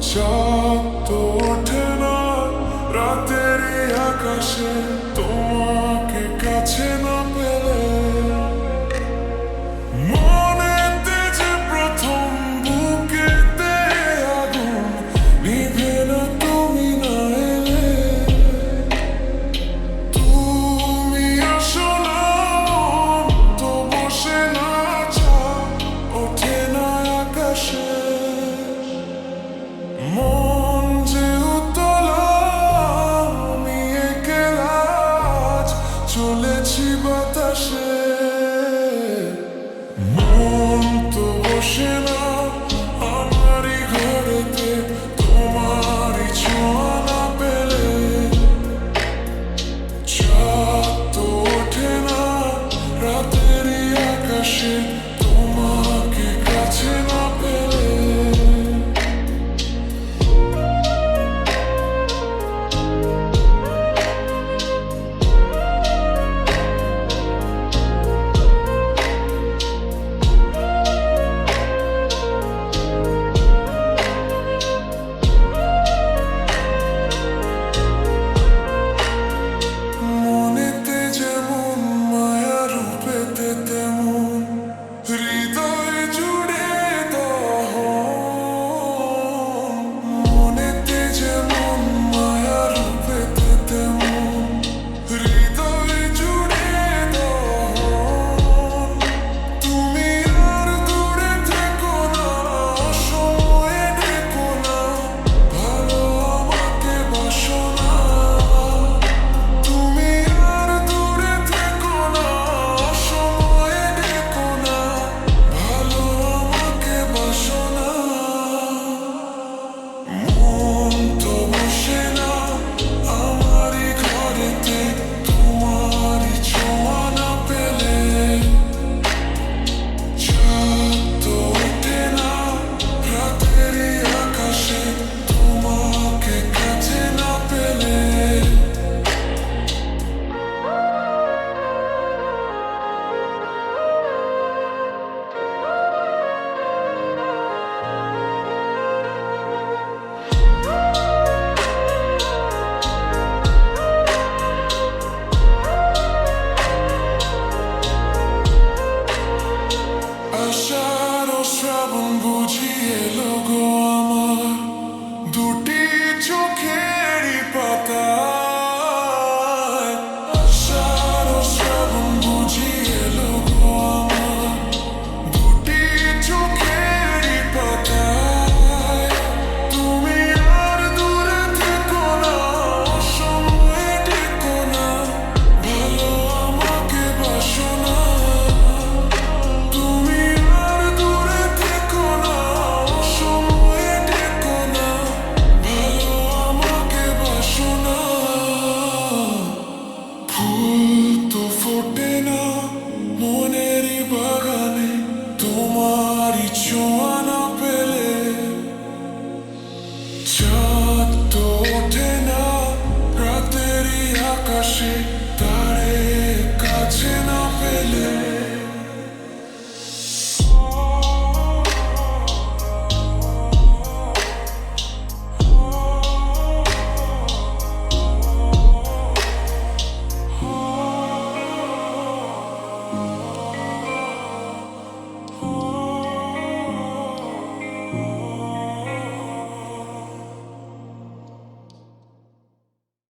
চাঁদ তো ওঠে না রাতের এই আকাশে তোমাকে কাছে না পেলে। মনেতে যে প্রথম বুকেতে আগুন নিভে না তুমি না এলে। তুমি আসো না তো বসে না চাঁদ ওঠে না আকাশে। মন যে উতলা আমি একলা আজ চলেছি বাতাসে। মন তো বসে না আমারই ঘরেতে তোমারই ছোঁয়া না পেলে। চাঁদ তো ওঠে না রাতের এই আকাশে তোমাকে কাছে না পেলে। মনেতে যেমন মায়া রূপেতে তেমন হৃদয় জুড়ে দহন। মনেতে যেমন মায়া রূপেতে তেমন হৃদয় জুড়ে দহন। তুমি আর দূরে থেকো না সময়ে ডেকো না ভালো আমাকে বাসো না। তুমি আর দূরে থেকো না সময়ে ডেকো না ভালো আমাকে বাসো না। মন তো বসে না আমারই ঘরেতে তোমারই ছোঁয়া না পেলে। চাঁদ তো ওঠে না রাতের এই আকাশে তোমাকে কাছে না পেলে। আষাঢ় ও শ্রাবণ বুঝি এলো গো আমার দুটি চোখেরই পাতায়। আষাঢ় ও শ্রাবণ বুঝি এলো গো আমার দুটি চোখেরই পাতায়। তুমি আর দূরে থেকো না সময়ে ডেকো না ভালো আমাকে বাসো না। তুমি আর দূরে থেকো না সময়ে ডেকো না ভালো আমাকে বাসো না। ফুল তো ফোটে না মনেরই বাগানে তোমারই ছোঁয়া না পেলে।